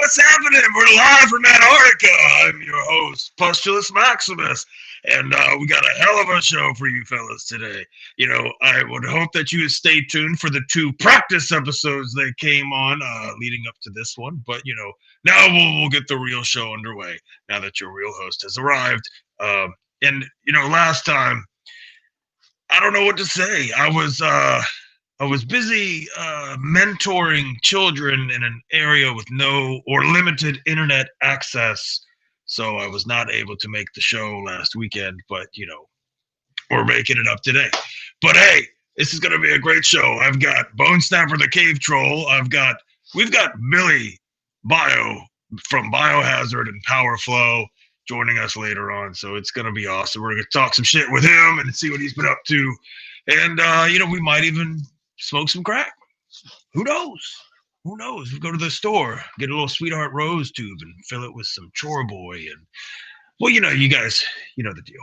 what's happening? We're live from Antarctica. I'm your host, Pustulus Maximus, and we got a hell of a show for you fellas today. You know, I would hope that you stay tuned for the 2 practice episodes that came on leading up to this one, but, you know, now we'll get the real show underway now that your real host has arrived. And, you know, last time, I don't know what to say. I was busy mentoring children in an area with no or limited internet access, so I was not able to make the show last weekend, but, you know, we're making it up today. But hey, this is going to be a great show. I've got Bonesnapper the Cave Troll. We've got BillyBio from Biohazard and Powerflo joining us later on, so it's going to be awesome. We're going to talk some shit with him and see what he's been up to. And, you know, we might even smoke some crack. Who knows? Who knows? We go to the store, get a little Sweetheart Rose tube and fill it with some Chore Boy. And, well, you know, you guys, you know the deal.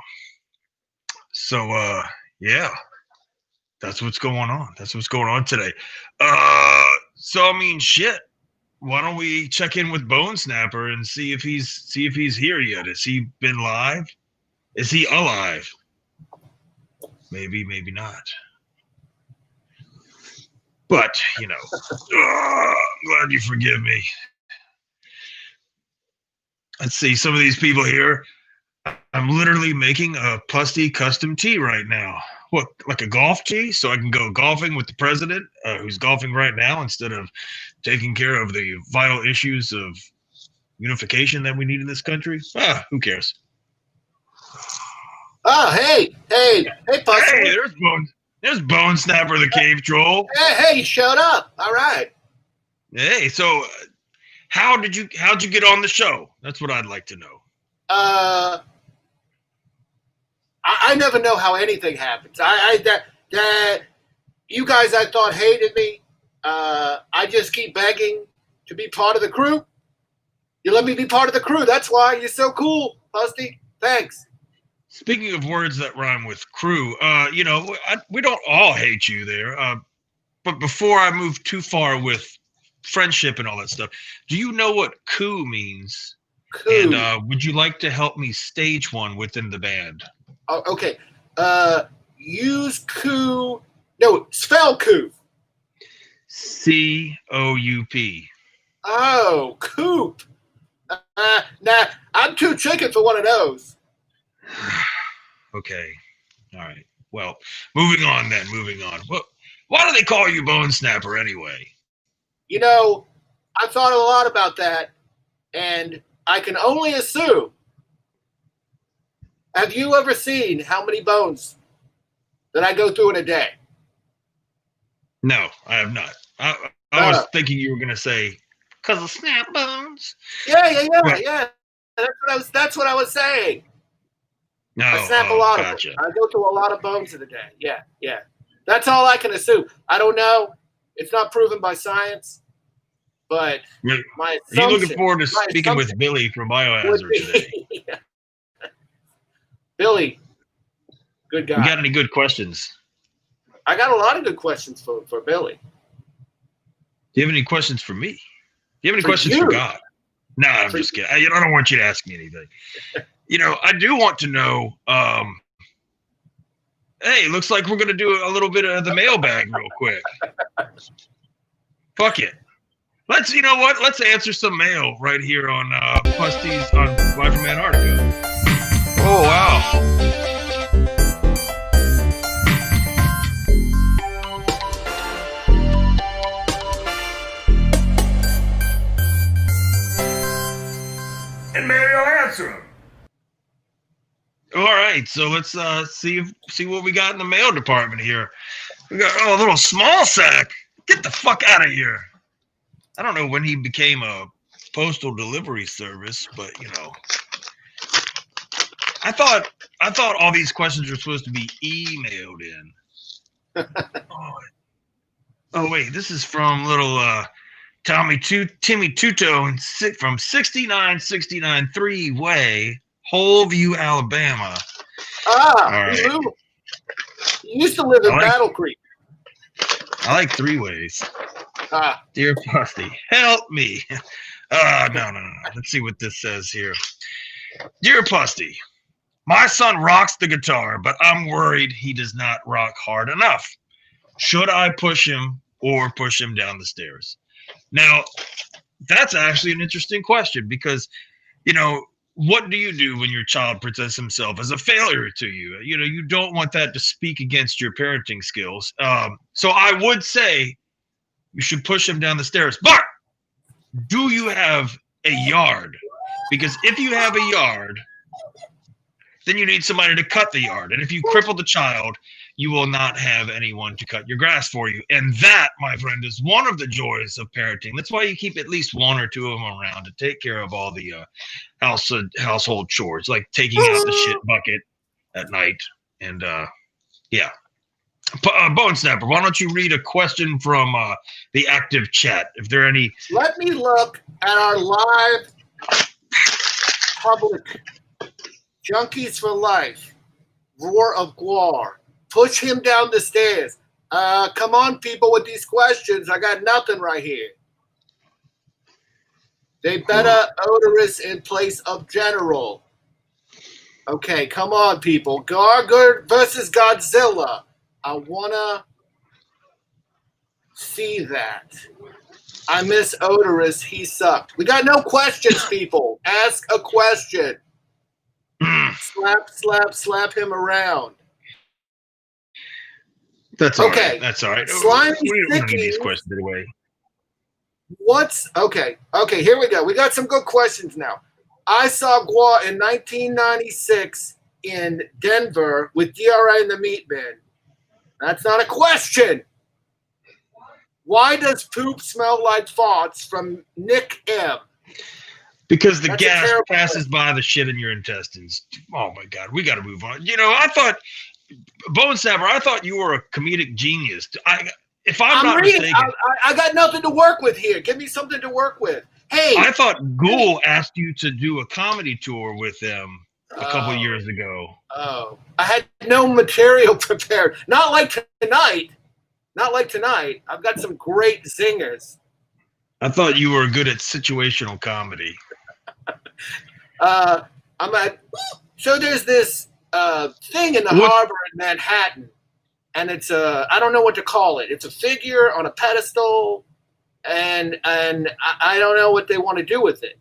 So, yeah, that's what's going on. That's what's going on today. So, I mean, shit. Why don't we check in with Bonesnapper and see if he's here yet? Has he been live? Is he alive? Maybe, maybe not. But, you know, I'm glad you forgive me. Let's see, some of these people here. I'm literally making a Pusty custom tee right now. What, like a golf tee? So I can go golfing with the president, who's golfing right now, instead of taking care of the vital issues of unification that we need in this country. Who cares? Oh, hey, Pusty. Hey, there's Bonesnapper the Cave Troll. Hey, you showed up. All right. Hey, so how'd you get on the show? That's what I'd like to know. I never know how anything happens. That you guys I thought hated me. I just keep begging to be part of the crew. You let me be part of the crew. That's why you're so cool, Pusty. Thanks. Speaking of words that rhyme with crew, you know, we don't all hate you there. But before I move too far with friendship and all that stuff, do you know what coup means? Coup. And would you like to help me stage one within the band? Oh, okay. Use coup. No, spell coup. C-O-U-P. Oh, coop. Nah, I'm too chicken for one of those. Okay. All right. Well, moving on. Why do they call you Bonesnapper anyway? You know, I thought a lot about that, and I can only assume. Have you ever seen how many bones that I go through in a day? No, I have not. I was thinking you were going to say, because of snap bones. Yeah. That's what I was saying. No, I snap a lot gotcha. of them. I go through a lot of bones in a day. Yeah. That's all I can assume. I don't know. It's not proven by science. But my assumption. You're looking forward to speaking with Billy from Biohazard today. Yeah. Billy, good guy. You got any good questions? I got a lot of good questions for Billy. Do you have any questions for me? Do you have any questions for God? No, I'm just kidding. I don't want you to ask me anything. You know, I do want to know, hey, looks like we're going to do a little bit of the mailbag real quick. Fuck it. You know what? Let's answer some mail right here on Pusty's on Live from Antarctica. Oh, wow. And maybe I'll answer them. All right, so let's see what we got in the mail department here. We got a little small sack. Get the fuck out of here. I don't know when he became a postal delivery service, but you know, I thought all these questions were supposed to be emailed in. Oh wait, this is from little Timmy Tuto from 6969 3-Way, Holeview, Alabama. Right. You used to live in Battle Creek. I like 3 Ways. Dear Pusty, help me. No. Let's see what this says here. Dear Pusty, my son rocks the guitar, but I'm worried he does not rock hard enough. Should I push him or push him down the stairs? Now, that's actually an interesting question because, what do you do when your child presents himself as a failure to you? You don't want that to speak against your parenting skills. So I would say you should push him down the stairs. But do you have a yard? Because if you have a yard, then you need somebody to cut the yard. And if you cripple the child, you will not have anyone to cut your grass for you. And that, my friend, is one of the joys of parenting. That's why you keep at least one or two of them around to take care of all the household chores, like taking out the shit bucket at night. And yeah. Bonesnapper, why don't you read a question from the active chat? If there are any. Let me look at our live public Junkies for Life, Roar of Guar. Push him down the stairs. Come on, people, with these questions. I got nothing right here. They better odorous in place of general. Okay, come on, people. Guar versus Godzilla. I wanna see that. I miss Odorous. He sucked. We got no questions, people. Ask a question. Slap him around. That's all right. That's all right. Slimy we don't need these questions anyway. Okay, here we go. We got some good questions now. I saw Guar in 1996 in Denver with DRA and the Meatmen. That's not a question. Why does poop smell like farts? From Nick M. Because the gas passes by the shit in your intestines. Oh my God, we got to move on. I thought, Bonesnapper, I thought you were a comedic genius. If I'm not mistaken, I got nothing to work with here. Give me something to work with. Hey, I thought Ghoul asked you to do a comedy tour with them a couple of years ago. Oh, I had no material prepared. Not like tonight. I've got some great singers. I thought you were good at situational comedy. So there's this thing in the harbor in Manhattan, and it's I don't know what to call it. It's a figure on a pedestal, and I don't know what they want to do with it.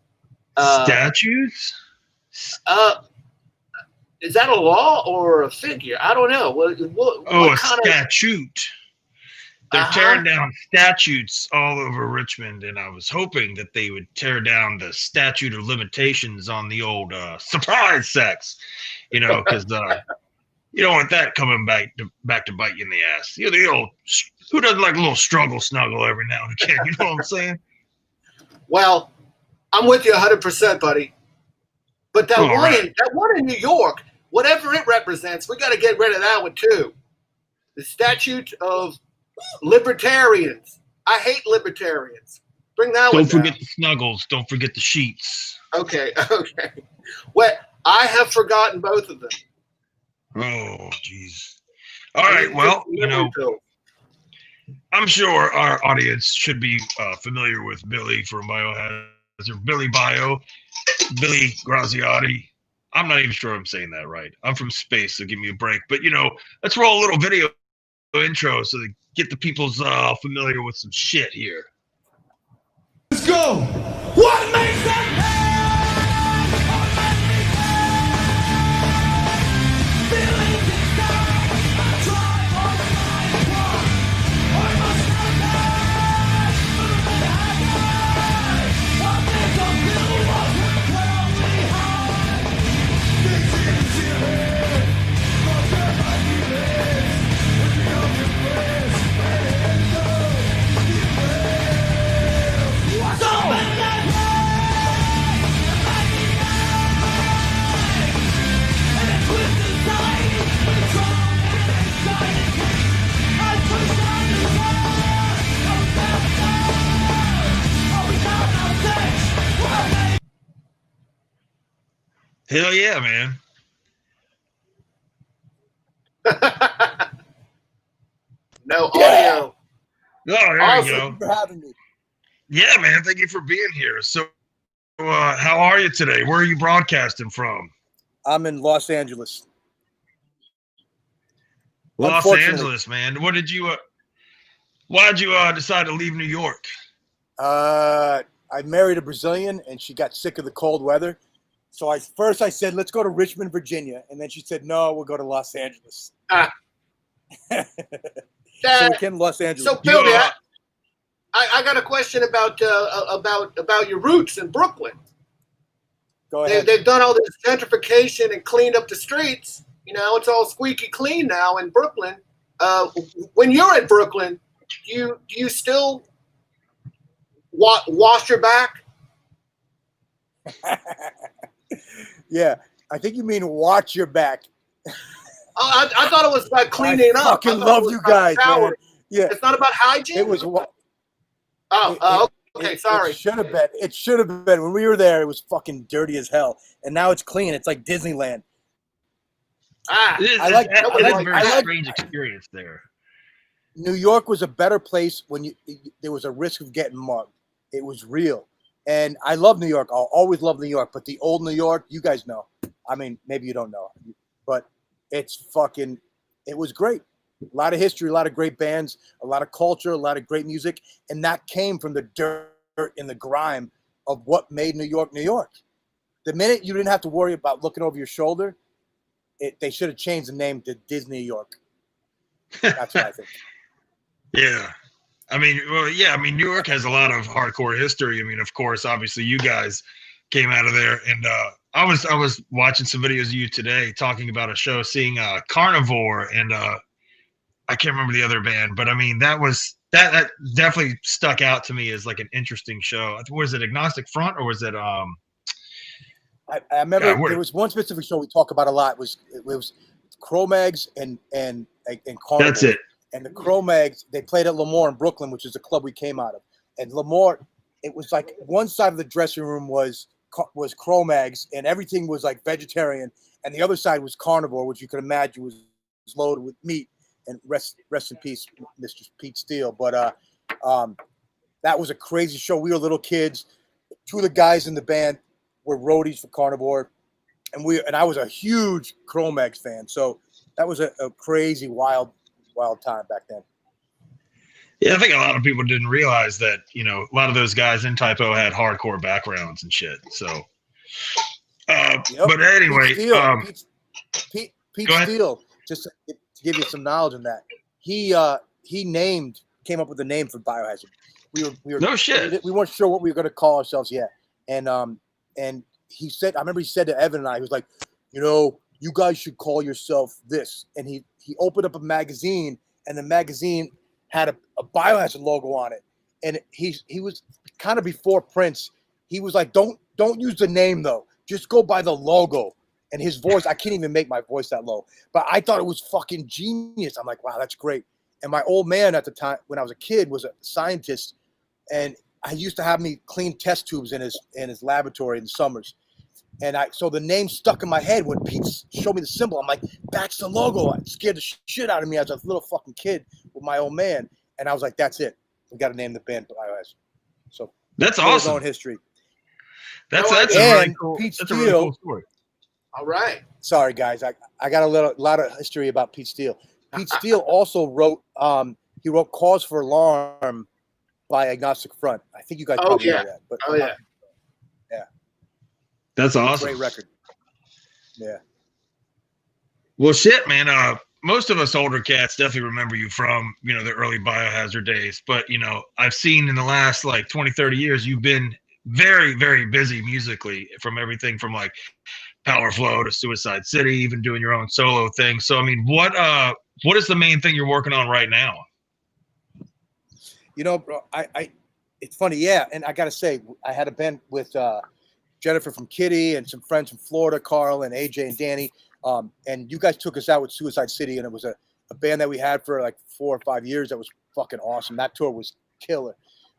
Statues? Is that a law or a figure? I don't know. What kind of statute? They're tearing down statutes all over Richmond, and I was hoping that they would tear down the statute of limitations on the old surprise sex, because you don't want that coming back to bite you in the ass. The old, who doesn't like a little struggle snuggle every now and again? You know what I'm saying? Well, I'm with you 100%, buddy. But that one in New York, whatever it represents, we got to get rid of that one too. The statute of libertarians. I hate libertarians. Bring that one down. Don't forget the snuggles. Don't forget the sheets. Okay. Well, I have forgotten both of them. Oh, jeez. All right. Well, I'm sure our audience should be familiar with Billy from Biohazard, BillyBio, Billy Graziati. I'm not even sure I'm saying that right. I'm from space, so give me a break. But, let's roll a little video intro so they get the people's familiar with some shit here. Let's go. What makes that Hell yeah, man. No audio. Oh, there you go. Thank you for having me. Yeah, man. Thank you for being here. So how are you today? Where are you broadcasting from? I'm in Los Angeles. Los Angeles, man. Why did you decide to leave New York? I married a Brazilian, and she got sick of the cold weather. So I said, let's go to Richmond, Virginia. And then she said, no, we'll go to Los Angeles. So we came to Los Angeles. So, Bill, I got a question about your roots in Brooklyn. Go ahead. They've done all this gentrification and cleaned up the streets. It's all squeaky clean now in Brooklyn. When you're in Brooklyn, do you still wash your back? Yeah, I think you mean watch your back. I thought it was about cleaning up. I fucking love you guys, man. Yeah, it's not about hygiene. It was. Okay, sorry. It should have been. It should have been. When we were there, it was fucking dirty as hell, and now it's clean. It's like Disneyland. I like a very strange experience there. New York was a better place when there was a risk of getting mugged. It was real. And I love New York. I'll always love New York. But the old New York, you guys know. I mean, maybe you don't know. But it was great. A lot of history, a lot of great bands, a lot of culture, a lot of great music. And that came from the dirt and the grime of what made New York, New York. The minute you didn't have to worry about looking over your shoulder, they should have changed the name to Disney York. That's what I think. Yeah. New York has a lot of hardcore history. I mean, of course, obviously you guys came out of there, and I was watching some videos of you today talking about a show, seeing Carnivore, and I can't remember the other band, but I mean that definitely stuck out to me as like an interesting show. Was it Agnostic Front or was it I remember there was one specific show we talk about a lot. It was Cro-Mags and Carnivore. That's it. And the Cro-Mags, they played at Lemoore in Brooklyn, which is a club we came out of. And Lemoore, it was like one side of the dressing room was Cro-Mags, and everything was like vegetarian, and the other side was Carnivore, which you could imagine was loaded with meat. And rest in peace, Mr. Pete Steele. But that was a crazy show. We were little kids. Two of the guys in the band were roadies for Carnivore, and I was a huge Cro-Mags fan. So that was a crazy, wild time back then. Yeah, I think a lot of people didn't realize that, a lot of those guys in Typo had hardcore backgrounds and shit. So, but anyway, Pete Steele, just to give you some knowledge on that, he came up with the name for Biohazard. We were no shit. We weren't sure what we were going to call ourselves yet, and he said, I remember he said to Evan and I, he was like, you guys should call yourself this, and he opened up a magazine, and the magazine had a Biohazard logo on it. And he was kind of before Prince. He was like, don't use the name though. Just go by the logo. And his voice, I can't even make my voice that low. But I thought it was fucking genius. I'm like, wow, that's great. And my old man at the time, when I was a kid, was a scientist. And I used to have me clean test tubes in his laboratory in the summers. And so the name stuck in my head when Pete showed me the symbol. I'm like, that's the logo. It scared the shit out of me as a little fucking kid with my old man. And I was like, that's it. We got to name the band Biohazard. So that's awesome. Own history. That's a really cool. Pete that's Steele, a really cool story. All right. Sorry, guys. I got a lot of history about Pete Steele. Pete Steele also wrote Cause for Alarm by Agnostic Front. I think you guys probably know that. But, yeah. That's awesome. Great record. Yeah. Well, shit, man. Most of us older cats definitely remember you from, the early Biohazard days. But, I've seen in the last like 20, 30 years, you've been very, very busy musically, from everything from like Powerflo to Suicide City, even doing your own solo thing. So, I mean, what is the main thing you're working on right now? Bro, it's funny. Yeah. And I got to say, I had a band with, Jennifer from Kitty and some friends from Florida, Carl and AJ and Danny. And you guys took us out with Suicide City, and it was a band that we had for like 4 or 5 years that was fucking awesome. That tour was killer.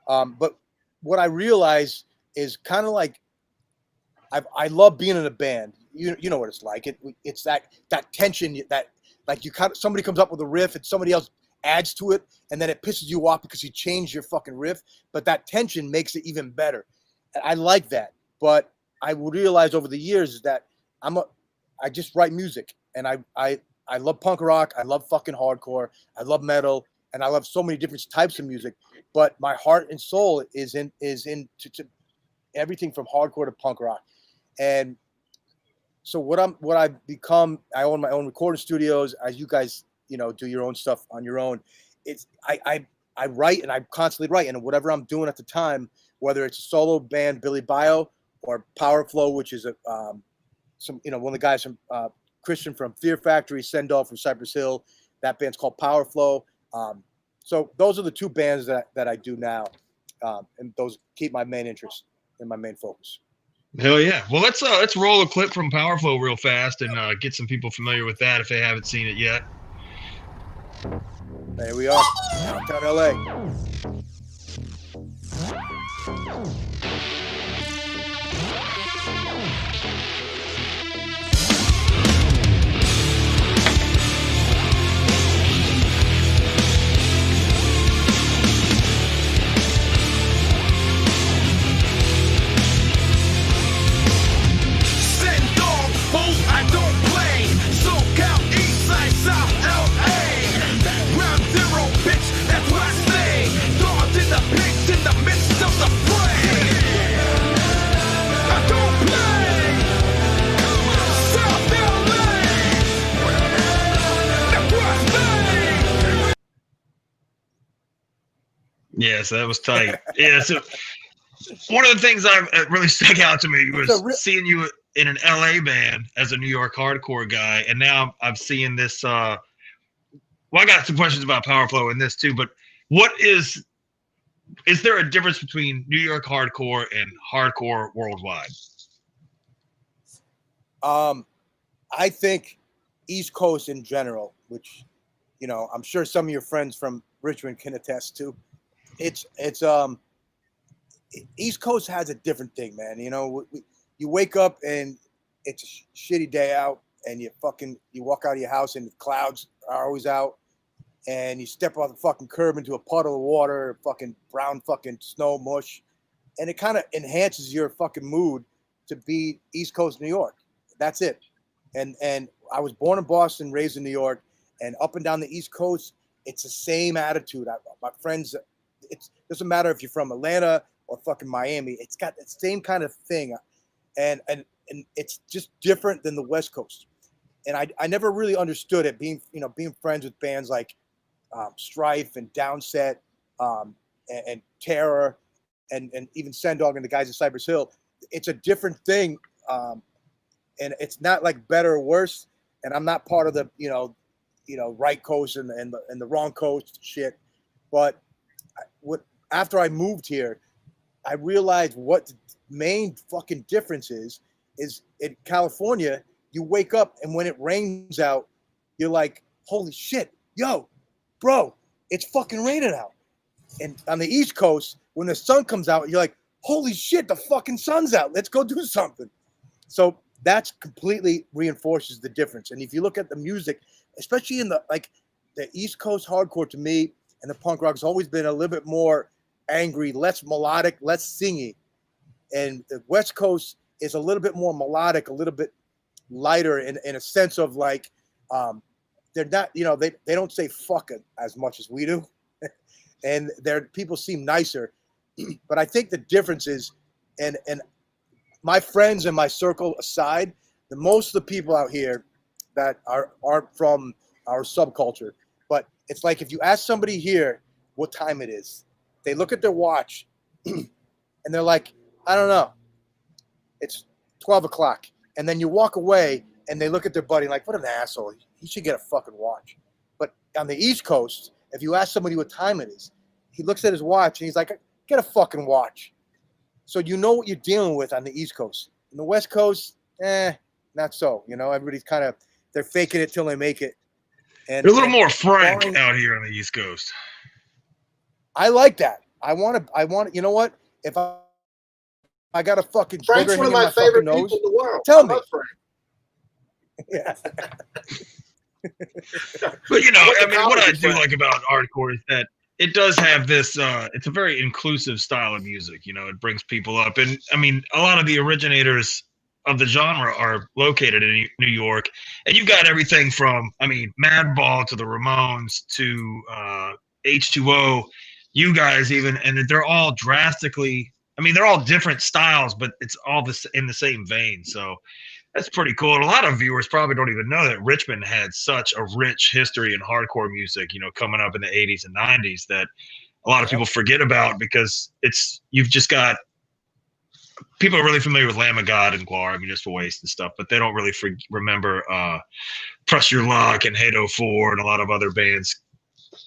But what I realized is kind of like I love being in a band. You know what it's like. It's that tension that like somebody comes up with a riff and somebody else adds to it, and then it pisses you off because you changed your fucking riff. But that tension makes it even better. I like that. But I realized over the years that I just write music, and I love punk rock, I love fucking hardcore, I love metal, and I love so many different types of music. But my heart and soul is in to everything from hardcore to punk rock. And so what I've become, I own my own recording studios. As you guys, do your own stuff on your own. It's I write, and I constantly write, and whatever I'm doing at the time, whether it's a solo band, BillyBio, or Powerflo, which is one of the guys from Christian from Fear Factory, Sendall from Cypress Hill. That band's called Powerflo. So those are the two bands that I do now, and those keep my main interest and my main focus. Hell yeah! Well, let's roll a clip from Powerflo real fast and get some people familiar with that if they haven't seen it yet. There we are, downtown LA. Yes, that was tight. Yeah, so one of the things that really stuck out to me was seeing you in an LA band as a New York hardcore guy, and now I'm seeing this. Well, I got some questions about Powerflo in this too, but is there a difference between New York hardcore and hardcore worldwide? I think East Coast in general, which I'm sure some of your friends from Richmond can attest to. It's East Coast has a different thing, man. You wake up and it's a shitty day out, and you walk out of your house and the clouds are always out, and you step off the fucking curb into a puddle of water, fucking brown fucking snow mush, and it kind of enhances your fucking mood to be East Coast New York. That's it. And I was born in Boston, raised in New York, and up and down the East Coast, it's the same attitude. My friends. It doesn't matter if you're from Atlanta or fucking Miami. It's got the same kind of thing, and it's just different than the West Coast. And I never really understood it. Being friends with bands like Strife and Downset and Terror and even Sendog and the guys at Cypress Hill. It's a different thing, and it's not like better or worse. And I'm not part of the right coast and the wrong coast shit, but after I moved here, I realized what the main fucking difference is in California, you wake up and when it rains out, you're like, holy shit, yo, bro, it's fucking raining out. And on the East Coast, when the sun comes out, you're like, holy shit, the fucking sun's out. Let's go do something. So that's completely reinforces the difference. And if you look at the music, especially in the East Coast hardcore to me, and the punk rock has always been a little bit more angry, less melodic, less singy. And the West Coast is a little bit more melodic, a little bit lighter in a sense of they're not, they don't say fuck it as much as we do. And people seem nicer. But I think the difference is, and my friends and my circle aside, most of the people out here that are from our subculture, but it's like if you ask somebody here what time it is, they look at their watch and they're like, I don't know. It's 12 o'clock. And then you walk away and they look at their buddy like, what an asshole. He should get a fucking watch. But on the East Coast, if you ask somebody what time it is, he looks at his watch and he's like, get a fucking watch. So you know what you're dealing with on the East Coast. In the West Coast, not so. Everybody's they're faking it till they make it. And they're a little more frank out here on the East Coast. I like that. I want. You know what? If I got a fucking Frank's one of my favorite people in the world. Tell me. Frank. Yeah. But what I do like about hardcore is that it does have this. It's a very inclusive style of music. You know, it brings people up, and I mean, a lot of the originators of the genre are located in New York, and you've got everything from, I mean, Madball to the Ramones to H2O. You guys even, and they're all drastically. I mean, they're all different styles, but it's all this in the same vein. So that's pretty cool. And a lot of viewers probably don't even know that Richmond had such a rich history in hardcore music, you know, coming up in the 80s and 90s that a lot of people forget about because you've just got people are really familiar with Lamb of God and Guar, Municipal Waste and stuff, but they don't really remember Press Your Luck and Hado 4 and a lot of other bands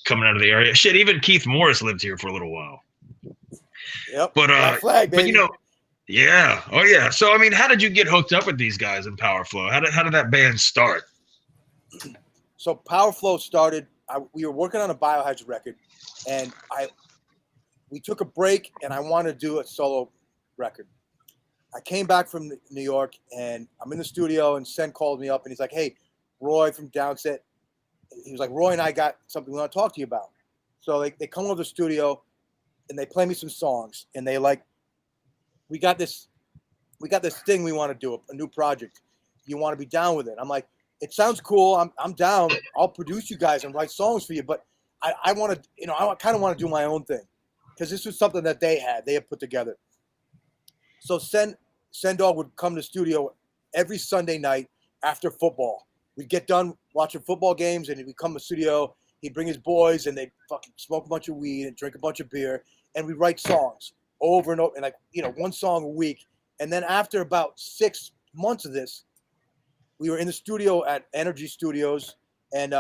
coming out of the area. Shit, even Keith Morris lived here for a little while. Yep. But flag, baby. but you know, yeah, oh yeah. So I mean, how did you get hooked up with these guys in Powerflo? How did that band start? So Powerflo started. We were working on a Biohazard record, and we took a break, and I wanted to do a solo record. I came back from New York, and I'm in the studio, and Sen called me up, and he's like, "Hey, Roy from Downset." He was like, "Roy and I got something we want to talk to you about." So they come over to the studio, and they play me some songs, and they like, we got this thing we want to do, a new project. You want to be down with it? I'm like, it sounds cool. I'm down. I'll produce you guys and write songs for you, but I want to, you know, I kind of want to do my own thing because this was something that they had put together. So Sendog would come to the studio every Sunday night after football. We'd get done watching football games, and he'd come to the studio. He'd bring his boys, and they'd fucking smoke a bunch of weed and drink a bunch of beer, and we'd write songs over and over, and like, you know, one song a week. And then after about 6 months of this, we were in the studio at Energy Studios, and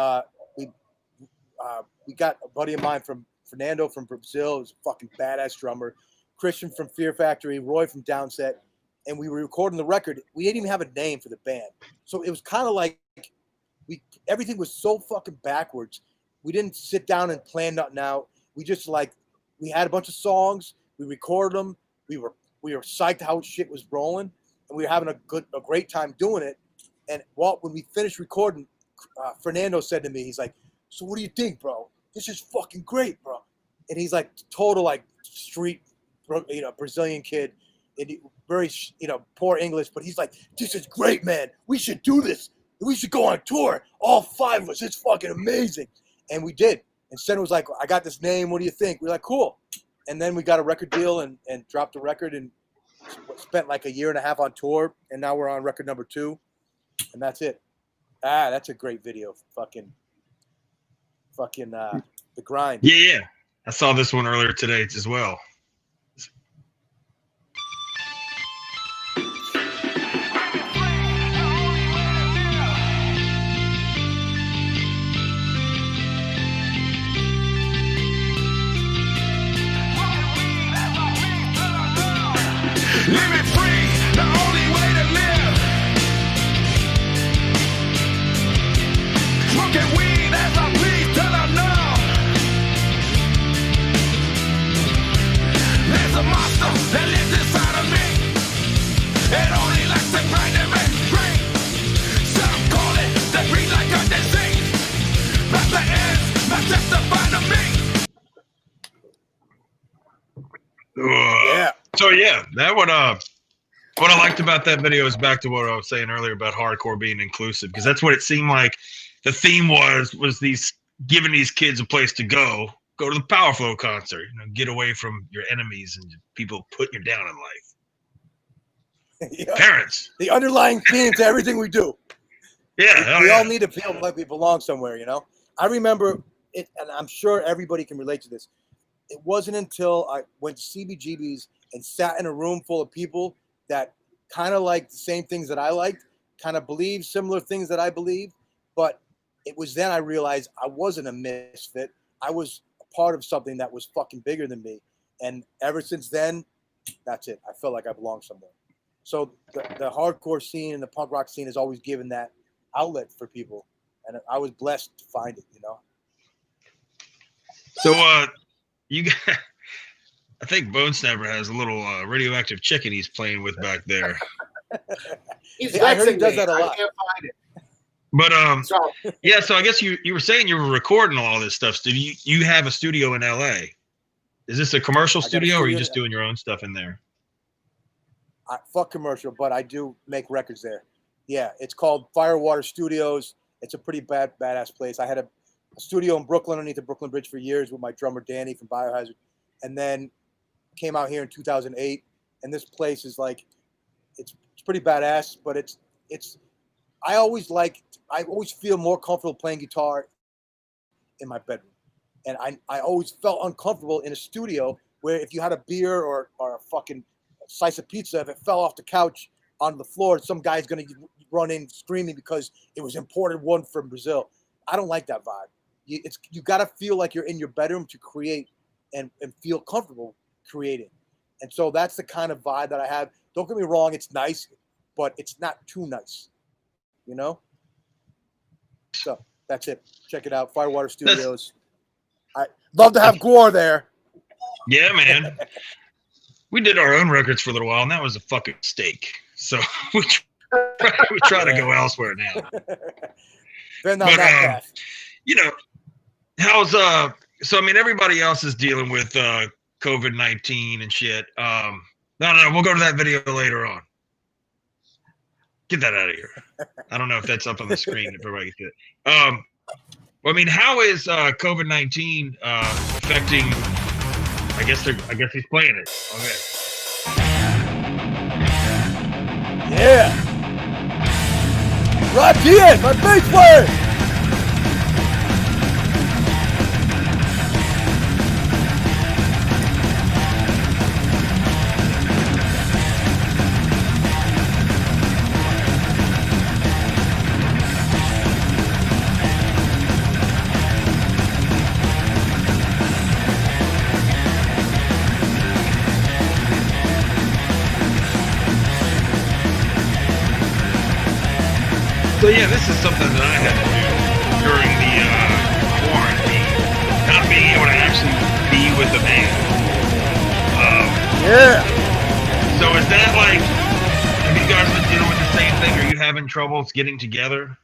we got a buddy of mine from Fernando from Brazil, who's a fucking badass drummer, Christian from Fear Factory, Roy from Downset, and we were recording the record. We didn't even have a name for the band, so it was kind of like everything was so fucking backwards. We didn't sit down and plan nothing out. We just we had a bunch of songs. We recorded them. We were psyched how shit was rolling, and we were having a great time doing it. And when we finished recording, Fernando said to me, he's like, "So what do you think, bro? This is fucking great, bro." And he's like total like street, you know, Brazilian kid, and very, you know, poor English, but he's like, "This is great, man. We should do this. We should go on tour, all 5 of us. It's fucking amazing." And we did. And Sen was like, "I got this name. What do you think?" We're like, "Cool." And then we got a record deal and dropped the record and spent like a year and a half on tour. And now we're on record number 2. And that's it. That's a great video. Fucking The Grind. Yeah. I saw this one earlier today as well. Living free, the only way to live. Smoking weed as I please till I'm numb. There's a monster that lives inside of me. It only likes to grind and make great. Some call it the green like a disease. But the end's not justifying to me. Yeah. So yeah, that what I liked about that video is back to what I was saying earlier about hardcore being inclusive, because that's what it seemed like the theme was these giving these kids a place to go to the Powerflo concert, you know, get away from your enemies and people putting you down in life. Yeah. Parents. The underlying theme to everything we do. Yeah. We all need to feel like we belong somewhere, you know? I remember it, and I'm sure everybody can relate to this. It wasn't until I went to CBGB's and sat in a room full of people that kind of liked the same things that I liked, kind of believed similar things that I believed. But it was then I realized I wasn't a misfit. I was a part of something that was fucking bigger than me. And ever since then, that's it. I felt like I belong somewhere. So the hardcore scene and the punk rock scene has always given that outlet for people. And I was blessed to find it, you know? So, you got, I think Bonesnapper has a little radioactive chicken he's playing with back there. He's Yeah, I heard he vexing does me. that a lot. I can't find it. But So yeah. So I guess you were saying you were recording all this stuff. So you have a studio in L.A. Is this a commercial I got a studio, or are you studio. just doing your own stuff in there? Fuck commercial, but I do make records there. Yeah, it's called Firewater Studios. It's a pretty badass place. I had a studio in Brooklyn underneath the Brooklyn Bridge for years with my drummer Danny from Biohazard, and then came out here in 2008. And this place is like, it's pretty badass, but it's I always feel more comfortable playing guitar in my bedroom, and I always felt uncomfortable in a studio where if you had a beer or a fucking slice of pizza, if it fell off the couch onto the floor, some guy's gonna run in screaming because it was imported one from Brazil. I don't like that vibe. You gotta feel like you're in your bedroom to create and feel comfortable creating. And so that's the kind of vibe that I have. Don't get me wrong, it's nice, but it's not too nice, you know? So that's it. Check it out, Firewater Studios. I love to have Guar there. Yeah, man. We did our own records for a little while, and that was a fucking mistake. So we try to go elsewhere now. Been on that path. You know, how's so I mean everybody else is dealing with COVID-19 and shit. No, we'll go to that video later on. Get that out of here. I don't know if that's up on the screen if everybody can see it. Well, I mean, how is COVID-19 affecting? I guess he's playing it. Okay. Yeah. Rod Diaz, my bass player. So yeah, this is something that I had to do during the quarantine. Not being able to actually be with the band. Yeah. So is that like, have you guys been dealing with the same thing? Are you having troubles getting together?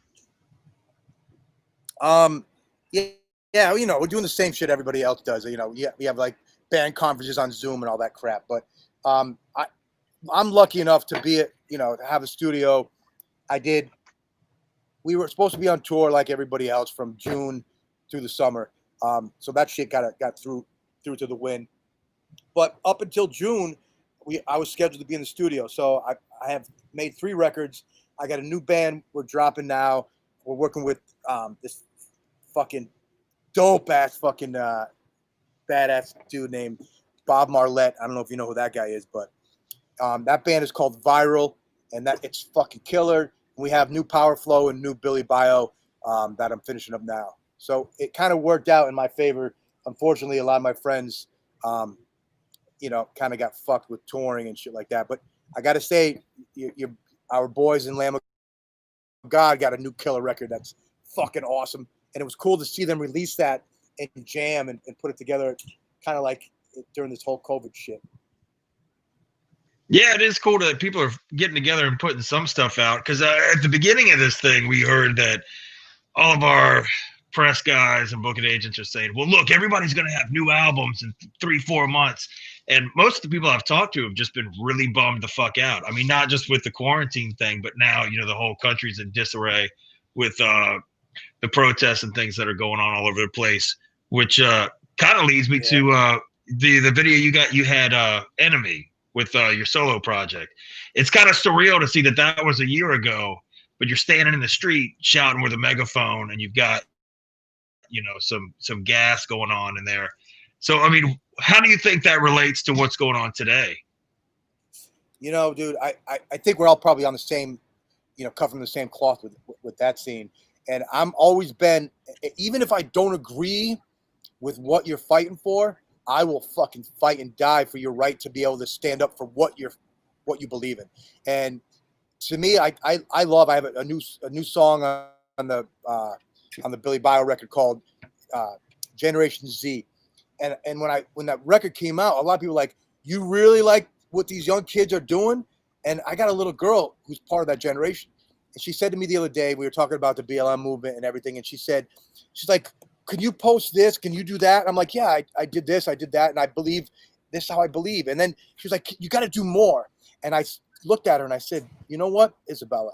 Yeah, you know, we're doing the same shit everybody else does. You know, we have like band conferences on Zoom and all that crap. But I'm lucky enough to be to have a studio. We were supposed to be on tour like everybody else from June through the summer. So that shit got through to the wind. But up until June, I was scheduled to be in the studio. So I have made 3 records. I got a new band we're dropping now. We're working with this fucking dope ass fucking badass dude named Bob Marlette. I don't know if you know who that guy is, but that band is called Viral, and it's fucking killer. We have new Powerflo and new BillyBio that I'm finishing up now. So it kind of worked out in my favor. Unfortunately, a lot of my friends, kind of got fucked with touring and shit like that. But I got to say, our boys in Lamb of God got a new killer record that's fucking awesome. And it was cool to see them release that and jam and put it together kind of like during this whole COVID shit. Yeah, it is cool that people are getting together and putting some stuff out. Because at the beginning of this thing, we heard that all of our press guys and booking agents are saying, well, look, everybody's going to have new albums in 3-4 months. And most of the people I've talked to have just been really bummed the fuck out. I mean, not just with the quarantine thing, but now, the whole country's in disarray with the protests and things that are going on all over the place, which kind of leads me to the video you had Enemy with your solo project. It's kind of surreal to see that was a year ago, but you're standing in the street shouting with a megaphone and you've got, some gas going on in there. So, I mean, how do you think that relates to what's going on today? Dude, I think we're all probably on the same, cut from the same cloth with that scene. And I'm always been, even if I don't agree with what you're fighting for, I will fucking fight and die for your right to be able to stand up for what you believe in. And to me, I have a new song on the BillyBio record called Generation Z. And when that record came out, a lot of people were like, you really like what these young kids are doing? And I got a little girl who's part of that generation. And she said to me the other day, we were talking about the BLM movement and everything, and she's like, can you post this? Can you do that? I'm like, yeah, I did this, I did that, and I believe this is how I believe. And then she was like, you got to do more. And I looked at her and I said, you know what, Isabella?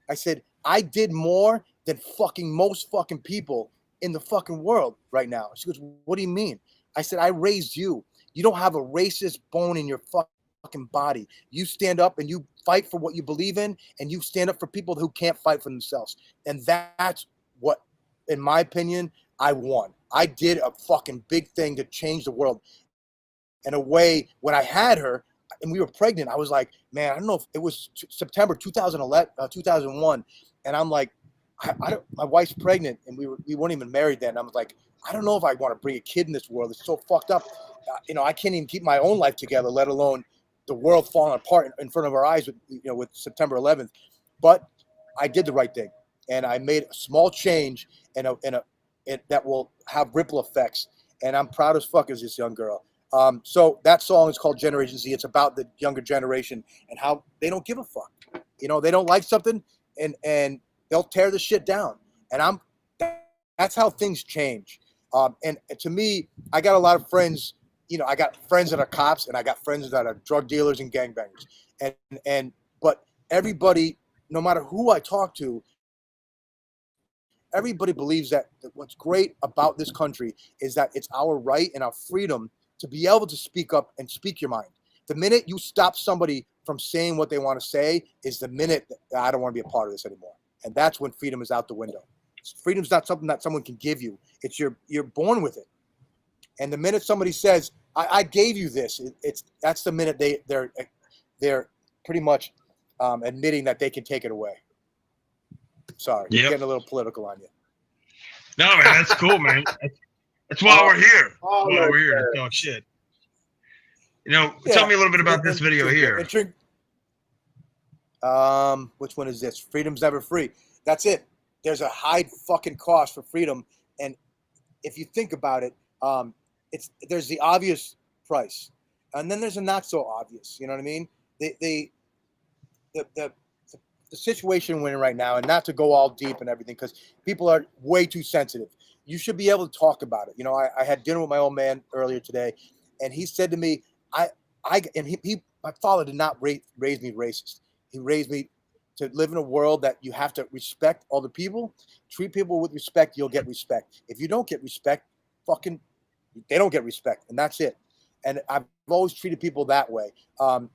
I said, I did more than fucking most fucking people in the fucking world right now. She goes, what do you mean? I said, I raised you. You don't have a racist bone in your fucking body. You stand up and you fight for what you believe in, and you stand up for people who can't fight for themselves. And that's what, in my opinion, I won. I did a fucking big thing to change the world. In a way, when I had her and we were pregnant, I was like, man, I don't know if it was September 2001. And I'm like, my wife's pregnant and we weren't even married then. I was like, I don't know if I want to bring a kid in this world. It's so fucked up. I can't even keep my own life together, let alone the world falling apart in front of our eyes with September 11th. But I did the right thing, and I made a small change that will have ripple effects. And I'm proud as fuck as this young girl. So that song is called Generation Z. It's about the younger generation and how they don't give a fuck. They don't like something and they'll tear the shit down. And that's how things change. And to me, I got a lot of friends. I got friends that are cops and I got friends that are drug dealers and gangbangers. But everybody, no matter who I talk to, everybody believes that what's great about this country is that it's our right and our freedom to be able to speak up and speak your mind. The minute you stop somebody from saying what they want to say is the minute that I don't want to be a part of this anymore. And that's when freedom is out the window. Freedom's not something that someone can give you. It's you're born with it. And the minute somebody says, I gave you this, that's the minute they're pretty much admitting that they can take it away. Sorry, getting a little political on you. No, man, that's cool, man. That's why we're here. We're here to talk shit. Tell me a little bit about this video here. Which one is this? Freedom's never free. That's it. There's a high fucking cost for freedom, and if you think about it, there's the obvious price, and then there's a not so obvious. You know what I mean? The situation we're in right now, and not to go all deep and everything, because people are way too sensitive. You should be able to talk about it. I had dinner with my old man earlier today, and he said to me, my father did not raise me racist. He raised me to live in a world that you have to respect other people, treat people with respect, you'll get respect. If you don't get respect, they don't get respect, and that's it. And I've always treated people that way,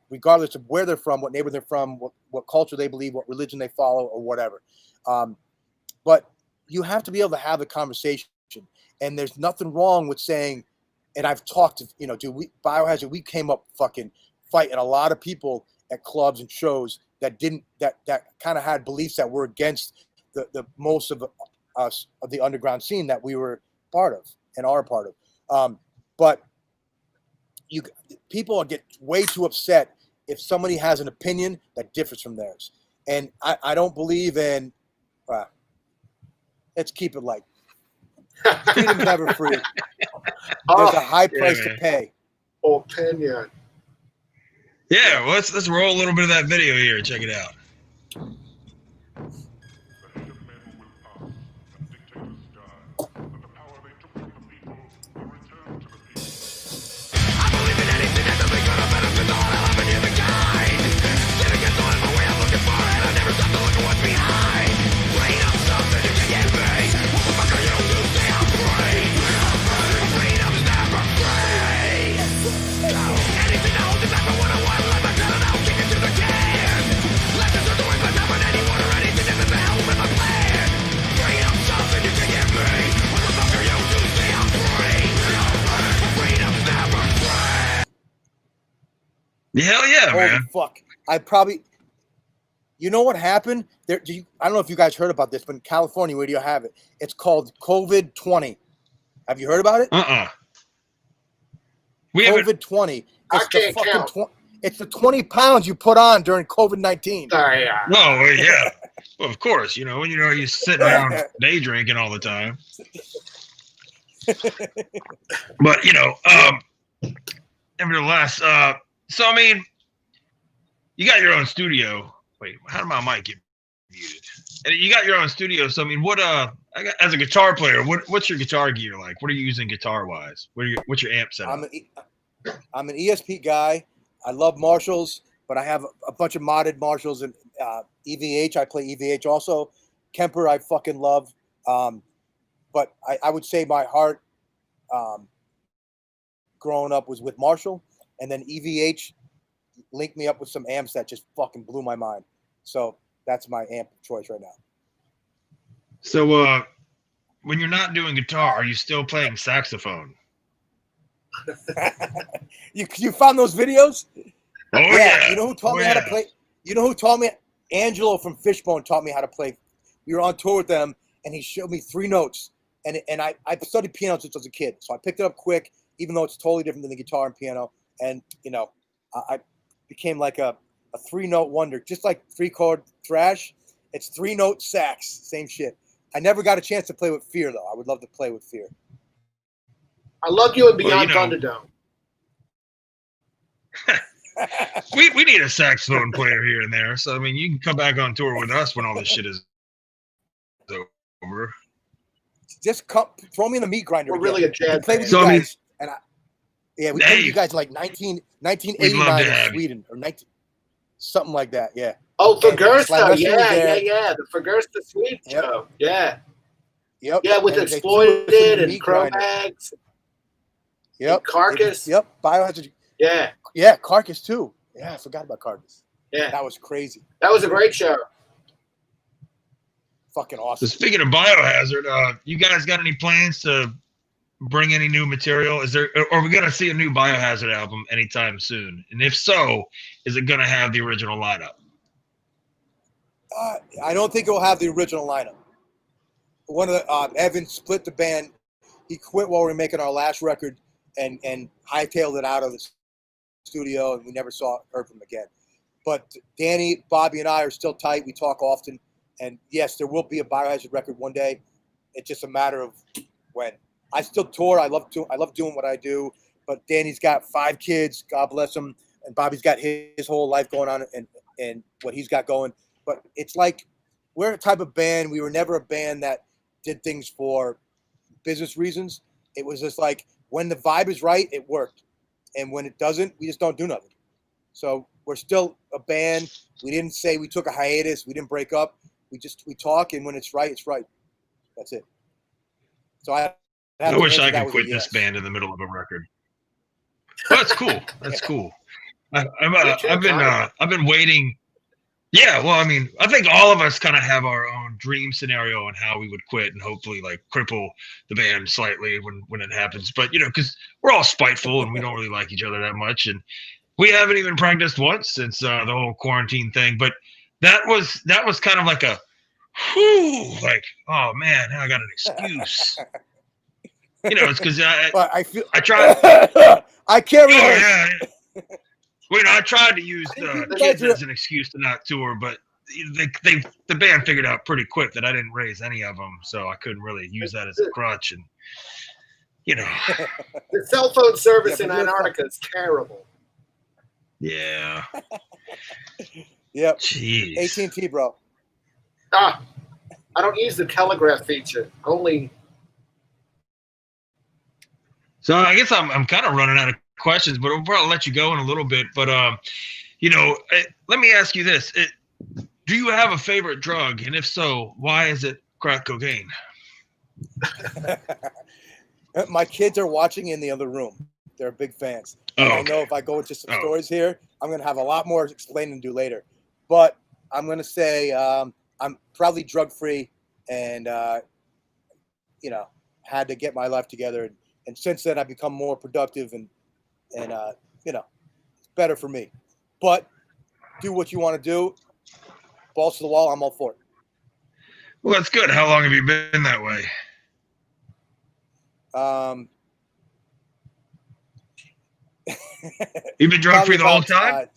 regardless of where they're from, what neighborhood they're from, what culture they believe, what religion they follow, or whatever. But you have to be able to have the conversation, and there's nothing wrong with saying, and I've talked to, Biohazard, we came up fucking fighting a lot of people at clubs and shows that kind of had beliefs that were against the most of us of the underground scene that we were part of and are part of. But people get way too upset if somebody has an opinion that differs from theirs. And I don't believe in, let's keep it light. Freedom's never free. There's a high price to pay. Opinion. Yeah, well, let's roll a little bit of that video here. Check it out. Hell yeah, holy man. Fuck. You know what happened? I don't know if you guys heard about this, but in California, where do you have it? It's called COVID-20. Have you heard about it? COVID-20. It's the 20 pounds you put on during COVID-19. Yeah. Oh, yeah. Well, of course. You sit around day drinking all the time. But, nevertheless, so, I mean, you got your own studio. Wait, how did my mic get And you got your own studio, so I mean, as a guitar player, what's your guitar gear like? What are you using guitar wise? What's your amp setup? I'm an ESP guy. I love Marshalls, but I have a bunch of modded Marshalls and EVH. I play EVH also. Kemper I fucking love, but I would say my heart growing up was with Marshall, and then EVH linked me up with some amps that just fucking blew my mind. So that's my amp choice right now. So when you're not doing guitar, are you still playing saxophone? You found those videos? Oh yeah. You know who taught me how to play? You know who taught me? Angelo from Fishbone taught me how to play. We were on tour with them, and he showed me 3 notes. And I studied piano since I was a kid, so I picked it up quick, even though it's totally different than the guitar and piano. And I became like a 3-note wonder, just like 3-chord thrash. It's 3-note sax, same shit. I never got a chance to play with Fear though. I would love to play with Fear. I love you in Beyond Thunderdome. we need a saxophone player here and there. So I mean, you can come back on tour with us when all this shit is over. Just throw me in the meat grinder. We're really a jazz played with so, you I mean, guys, we played with you guys in like 1989 in Sweden or 19 something like that. Yeah. Oh, Fagersta, yeah, the Fagersta Sweden show, yeah. Yep. Yeah, with and Exploited and Chromax. Yep. And Carcass. Yep. Biohazard. Yeah. Yeah, Carcass too. Yeah, I forgot about Carcass. Yeah. That was crazy. That was a great show. Fucking awesome. So speaking of Biohazard, you guys got any plans to bring any new material? Are we gonna see a new Biohazard album anytime soon? And if so, is it gonna have the original lineup? I don't think it will have the original lineup. One of the Evan split the band. He quit while we were making our last record and hightailed it out of the studio, and we never heard from him again. But Danny, Bobby, and I are still tight. We talk often, and yes, there will be a Biohazard record one day. It's just a matter of when. I still tour. I love doing what I do. But Danny's got 5 kids. God bless him. And Bobby's got his whole life going on and what he's got going. But it's like we're a type of band. We were never a band that did things for business reasons. It was just like when the vibe is right, it worked. And when it doesn't, we just don't do nothing. So we're still a band. We didn't say we took a hiatus. We didn't break up. We talk, and when it's right, it's right. That's it. So I wish I could quit this band in the middle of a record. Well, that's cool. That's cool. I've been waiting. Yeah, well, I mean, I think all of us kind of have our own dream scenario on how we would quit and hopefully like cripple the band slightly when it happens. But because we're all spiteful and we don't really like each other that much, and we haven't even practiced once since the whole quarantine thing. But that was kind of like a, whew, like, oh man, now I got an excuse. It's because I tried. I can't remember. Oh, yeah. Well, I tried to use kids as an excuse to not tour, but the band figured out pretty quick that I didn't raise any of them, so I couldn't really use that as a crutch. And the cell phone service in Antarctica is terrible. Yeah. Yep. Jeez. AT&T, bro. I don't use the telegraph feature. Only. So I guess I'm kind of running out of questions, but we'll probably let you go in a little bit. But let me ask you this: do you have a favorite drug, and if so, why is it crack cocaine? My kids are watching in the other room. They're big fans. Oh, I know if I go into some stories here, I'm going to have a lot more explaining to do later. But I'm going to say I'm probably drug-free and, had to get my life together. And since then, I've become more productive and it's better for me. But do what you want to do. Balls to the wall, I'm all for it. Well, that's good. How long have you been that way? You've been drug-free the whole time?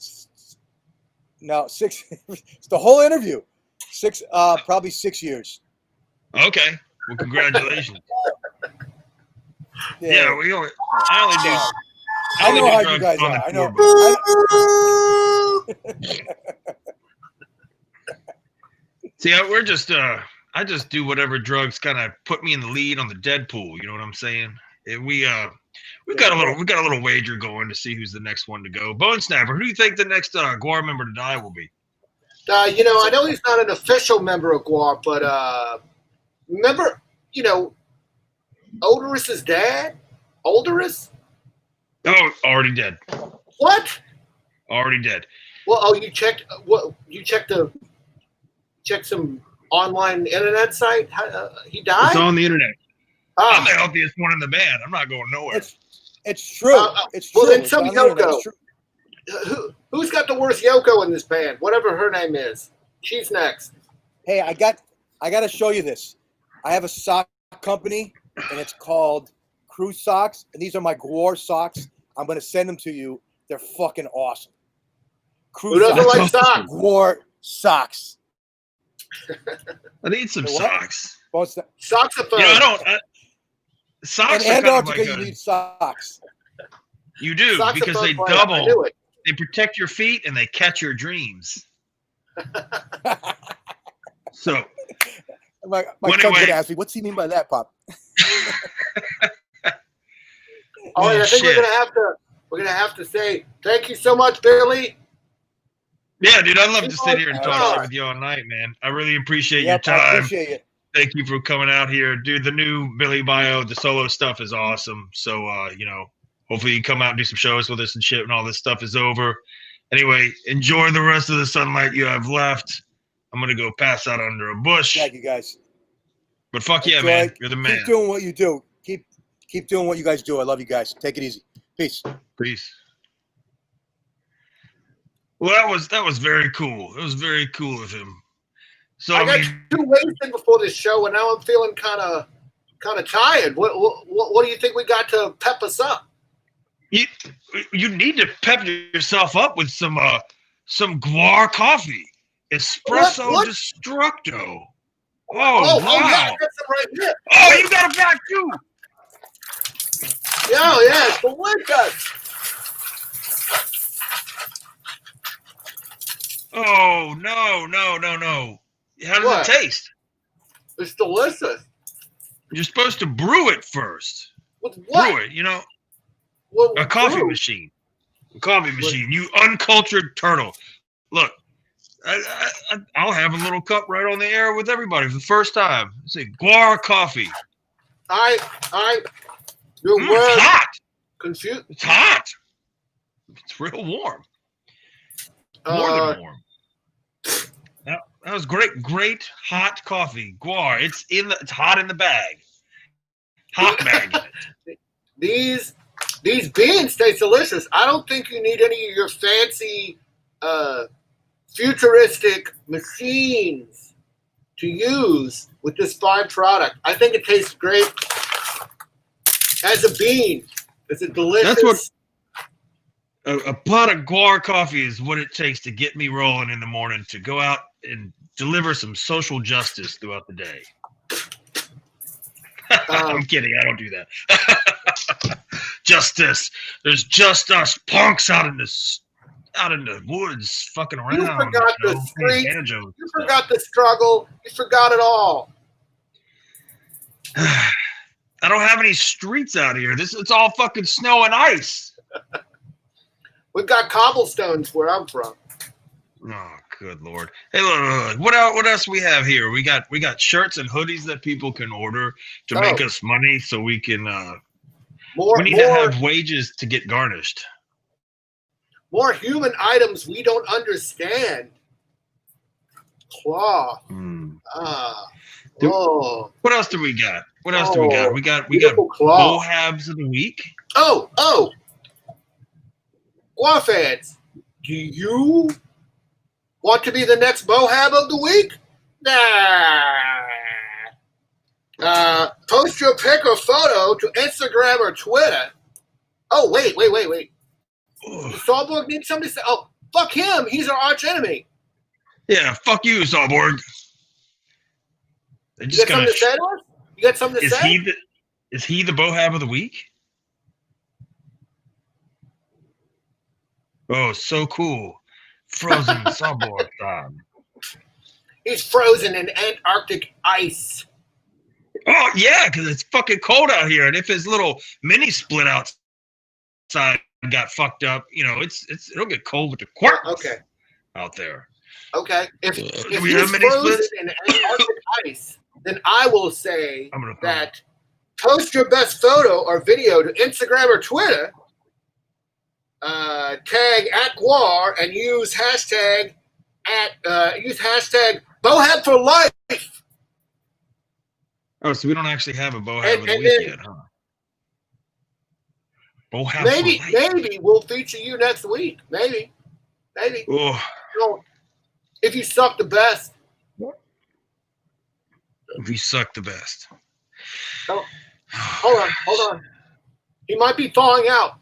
No, 6. It's the whole interview. Probably 6 years. Okay. Well, congratulations. Yeah, I only do. I know how you guys are. I know. See, I just do whatever drugs kind of put me in the lead on the Deadpool. You know what I'm saying? We got a little wager going to see who's the next one to go. Bonesnapper, who do you think the next Guar member to die will be? I know he's not an official member of Guar, but remember, Odorus's dad, Odorus. Oh, already dead. What? Already dead. Well, you checked. Checked some online internet site. He died. It's on the internet. Ah. I'm the healthiest one in the band. I'm not going nowhere. It's true. It's true. Well, then some It's on the internet. Yoko. It's true. Who's got the worst Yoko in this band? Whatever her name is. She's next. Hey, I got to show you this. I have a sock company, and it's called Crew Socks, and these are my Guar socks. I'm going to send them to you. They're fucking awesome. Who doesn't like socks? Guar socks. I need some socks. Socks are fun. I don't. Socks in are kind Antarctica, of like you need socks. You do, socks because they I double. knew it. They protect your feet and they catch your dreams. So, my son's gonna ask me, "What's he mean by that, Pop?" All right, I think we're gonna have to say thank you so much, Billy. Yeah, dude, I'd love to sit here and talk shit with you all night, man. I really appreciate your time. I appreciate it. Thank you for coming out here, dude. The new BillyBio, the solo stuff is awesome. So, hopefully you come out and do some shows with us and shit when all this stuff is over. Anyway, enjoy the rest of the sunlight you have left. I'm gonna go pass out under a bush. Thank you, guys. But fuck yeah, man, you're the man. Keep doing what you do. Keep doing what you guys do. I love you guys. Take it easy. Peace. Peace. Well, that was very cool. It was very cool of him. So I got 2 wasted before this show, and now I'm feeling kind of tired. What do you think we got to pep us up? You need to pep yourself up with some Guar coffee, espresso What? destructo. Oh wow! Yeah, I got some right here. Oh, you got a back too. Yeah, it's delicious. Oh no! How does it taste? It's delicious. You're supposed to brew it first. With what? Brew it, What, a coffee brew? machine. A coffee machine. You uncultured turtle. Look, I'll have a little cup right on the air with everybody for the first time. Say Guar coffee. Your It's word hot. confused. It's hot. It's real warm. More than warm. That was great hot coffee. Guar. It's hot in the bag. Hot bag. These beans taste delicious. I don't think you need any of your fancy futuristic machines to use with this fine product. I think it tastes great as a bean. It's a delicious. That's what a pot of Guar coffee is what it takes to get me rolling in the morning to go out and deliver some social justice throughout the day. I'm kidding. I don't do that. Justice. There's just us punks out in the woods fucking around. You forgot the street. You forgot the struggle. You forgot it all. I don't have any streets out here. It's all fucking snow and ice. We've got cobblestones where I'm from. Oh, good Lord. Hey, look. What else we have here? We got shirts and hoodies that people can order to make us money so we can we need to have wages to get garnished. More human items we don't understand. Claw. What else do we got? What else do we got? We got Bohabs of the week. Oh. Guar fans, do you want to be the next Bohab of the week? Nah. Post your pic or photo to Instagram or Twitter. Oh, wait. Sawborg needs somebody to say, oh, fuck him. He's our arch enemy. Yeah, fuck you, Sawborg. You got something to say to us? You got something to say? Is he the Bohab of the week? Oh, so cool. Frozen Sawborg time. He's frozen in Antarctic ice. Oh yeah, because it's fucking cold out here, and if his little mini split outside got fucked up, it'll get cold with the quarks out there. Okay. If we he's have mini frozen splits? in Antarctic ice, then I will say I'm gonna that post your best photo or video to Instagram or Twitter, tag at Guar, and use hashtag Bohab for life. Oh, so we don't actually have a Bohab of the week yet, huh? Bohab Maybe for life. maybe we'll feature you next week. Maybe. Oh. If you suck the best. If you suck the best. Oh, hold on. He might be thawing out.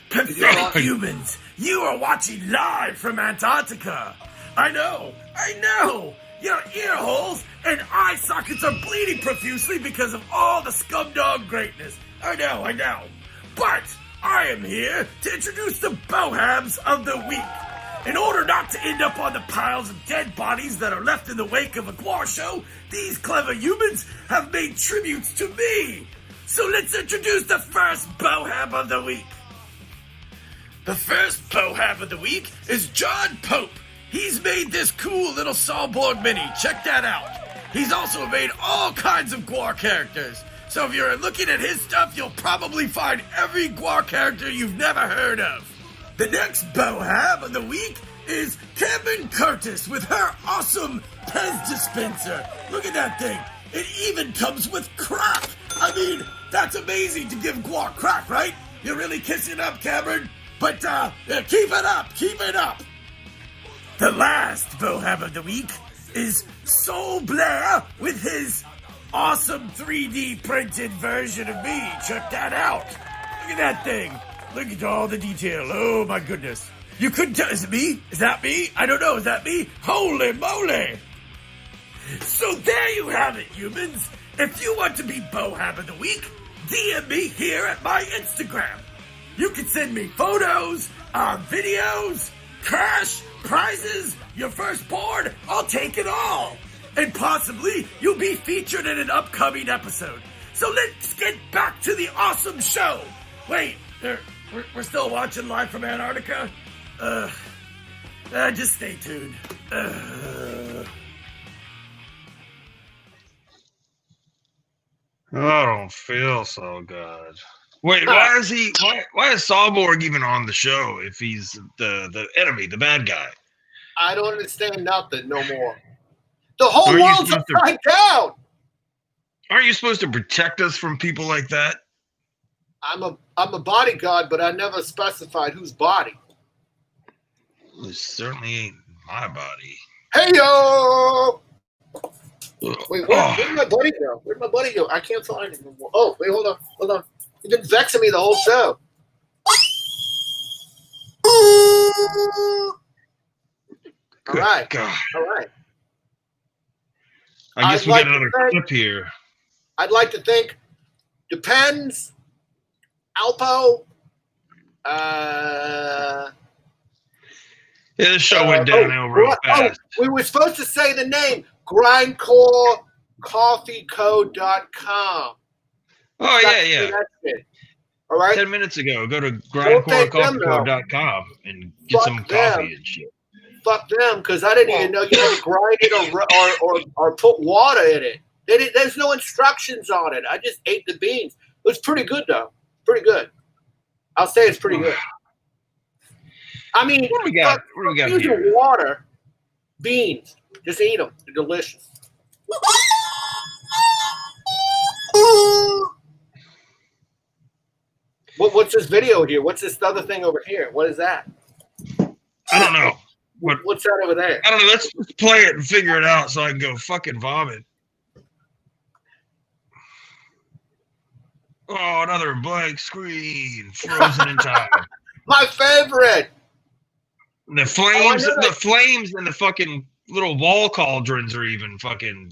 Pathetic humans, you are watching live from Antarctica. I know. Your ear holes and eye sockets are bleeding profusely because of all the scumdog greatness. I know. But I am here to introduce the Bohabs of the week. In order not to end up on the piles of dead bodies that are left in the wake of a Guar show, these clever humans have made tributes to me. So let's introduce the first Bohab of the week. The first Bohab of the week is John Pope. He's made this cool little Sawborg mini. Check that out. He's also made all kinds of Guar characters. So if you're looking at his stuff, you'll probably find every Guar character you've never heard of. The next Bohab of the week is Cameron Curtis with her awesome Pez dispenser. Look at that thing. It even comes with crack. I mean, that's amazing to give Guar crack, right? You're really kissing up, Cameron. But keep it up. The last Bohab of the week is Soul Blair with his awesome 3D printed version of me. Check that out. Look at that thing. Look at all the detail. Oh my goodness. You couldn't tell. Is it me? Is that me? I don't know. Is that me? Holy moly. So there you have it, humans. If you want to be Bohab of the week, DM me here at my Instagram. You can send me photos, videos, cash, prizes, your firstborn. I'll take it all. And possibly you'll be featured in an upcoming episode. So let's get back to the awesome show. Wait, we're still watching live from Antarctica? Just stay tuned. I don't feel so good. Wait, why is Sawborg even on the show if he's the enemy, the bad guy? I don't understand nothing no more. The whole world's upside down. Aren't you supposed to protect us from people like that? I'm a bodyguard, but I never specified whose body. It certainly ain't my body. Hey yo! Wait, where'd my buddy go? Where'd my buddy go? I can't find him anymore. Oh, wait, hold on. You've been vexing me the whole show. All right. I guess we got another clip here. I'd like to thank Depends, Alpo. This show went downhill real fast. We were supposed to say the name. GrindcoreCoffeeCo.com. Oh, yeah. That's it. All right. 10 minutes ago, go to grindcorecoffeeco.com and get some coffee and shit. Fuck them, because I didn't even know you had to grind it or put water in it. There's no instructions on it. I just ate the beans. It was pretty good, though. Pretty good. I'll say it's pretty good. I mean, what do we got here? Water, beans. Just eat them. They're delicious. What's this video here? What's this other thing over here? What is that? I don't know. What's that over there? I don't know. Let's play it and figure it out so I can go fucking vomit. Oh, another blank screen. Frozen in time. My favorite. The flames and the fucking little wall cauldrons are even fucking